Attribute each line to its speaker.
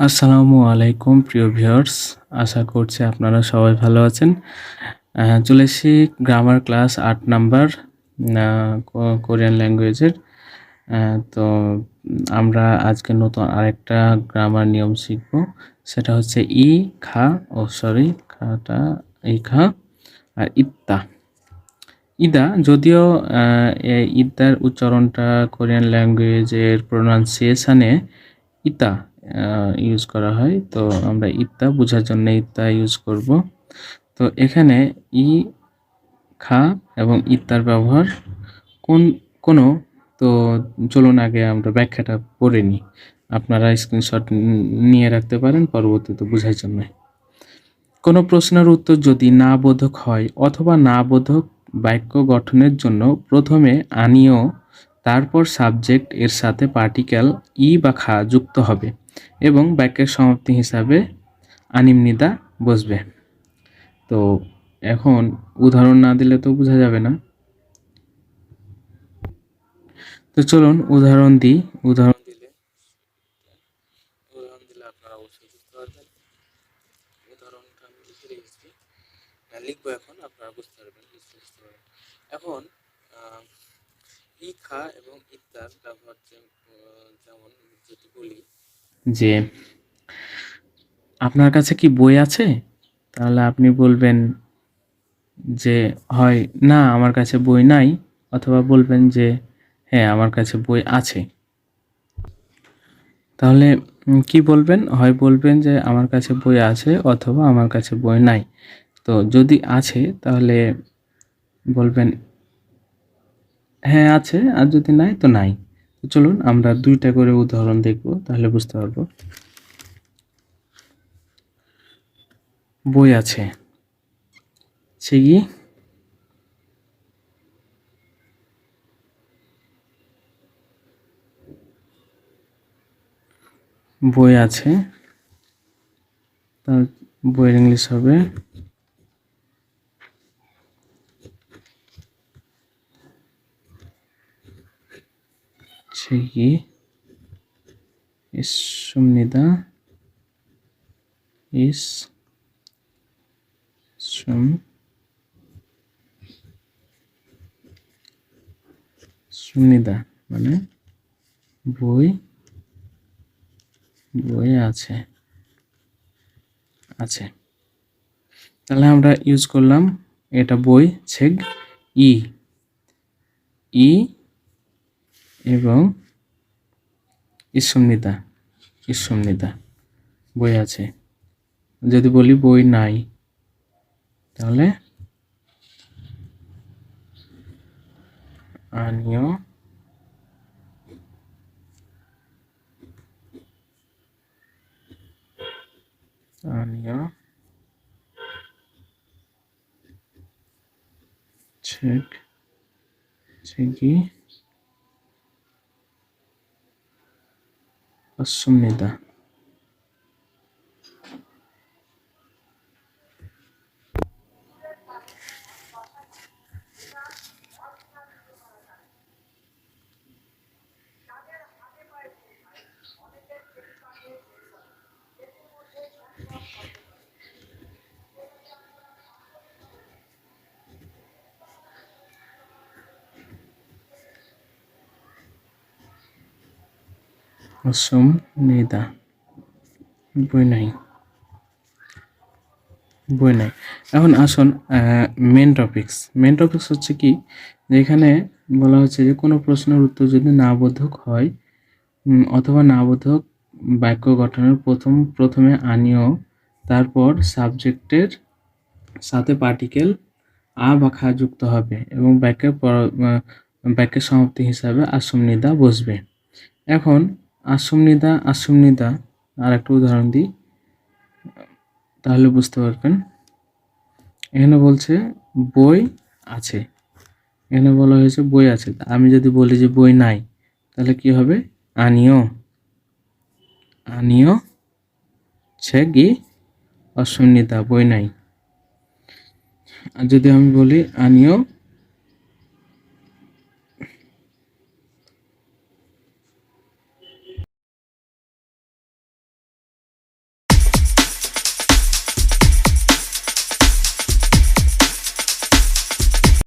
Speaker 1: আসসালামু আলাইকুম প্রিয় ভিউয়ার্স, আশা করছি আপনারা সবাই ভালো আছেন। চলে এসেছি গ্রামার ক্লাস ৮ নাম্বার কোরিয়ান ল্যাঙ্গুয়েজের। তো আমরা আজকে নতুন আরেকটা গ্রামার নিয়ম শিখব। সেটা হচ্ছে খাটা খা আর ইত্তা। ইদা যদিও এই ইদ্দার উচ্চারণটা কোরিয়ান ল্যাঙ্গুয়েজের প্রোনাউন্সিয়েশনে ইতা ইউজ করা হয়। তো আমরা ইত্তা বোঝার জন্য ইত্তা ইউজ করব। তো এখানে খা এবং ইত্তার ব্যবহার কোনো তো চলুন আগে আমরা ব্যাখ্যাটা পড়ে নিই। আপনারা স্ক্রিনশট নিয়ে রাখতে পারেন পরবর্তীতে বোঝার জন্য। কোনো প্রশ্নের উত্তর যদি না বোধক হয় অথবা না বোধক বাক্য গঠনের জন্য প্রথমে আনীয় তারপর সাবজেক্ট এর সাথে পার্টিকেল বা খা যুক্ত হবে এবং বাক্যের সমাপ্তি হিসাবে আনিমনিদা বসবে। তো এখন উদাহরণ না দিলে তো বোঝা যাবে না। তো চলুন উদাহরণ দিই। উদাহরণ দিলে আপনারা অবশ্যই বুঝতে পারবেন। উদাহরণটা আমি লিখে রেখেছি, লিখবো এখন, আপনারা বুঝতে পারবেন। এখন খা এবং ইত্যার ব্যবহার যেমন যদি বলি যে আপনার কাছে কি বই আছে, তাহলে আপনি বলবেন যে হয় না আমার কাছে বই নাই, অথবা বলবেন যে হ্যাঁ আমার কাছে বই আছে। তাহলে কি বলবেন? হয় বলবেন যে আমার কাছে বই আছে অথবা আমার কাছে বই নাই। তো যদি আছে তাহলে বলবেন হ্যাঁ আছে, আর যদি নাই তো নাই। তো চলুন আমরা দুইটা করে উদাহরণ দেখব, তাহলে বুঝতে পারবো। বই আছে, সে কি বই আছে, তার বইয়ের ইংলিশ হবে কি ইসমনিদা ইস সুনিদা মানে বই বই আছে আছে। তাহলে আমরা ইউজ করলাম এটা বই ছেগ ই এবং ইসমনিদা বই আছে। যদি বলি বই নাই, তাহলে আনিও ছেগি অসমনিদা। অসমনিদা বই নাই। এখন আসুন মেন টপিক্স হচ্ছে কি, যেখানে বলা হচ্ছে যে কোনো প্রশ্নের উত্তর যদি না বোধক হয় অথবা না বোধক বাক্য গঠনের প্রথমে আনীয় তারপর সাবজেক্টের সাথে পার্টিকেল বা খা যুক্ত হবে এবং বাক্যের সমাপ্তি হিসাবে আসমনিদা বসবে। এখন আসমনিদা আর একটা উদাহরণ দিই, তাহলে বুঝতে পারবেন। এখানে বলছে বই আছে, এখানে বলা হয়েছে বই আছে। আমি যদি বলি যে বই নাই, তাহলে কি হবে? আনিও ছেগি অসমনিদা বই নাই। আর যদি আমি বলি আনিও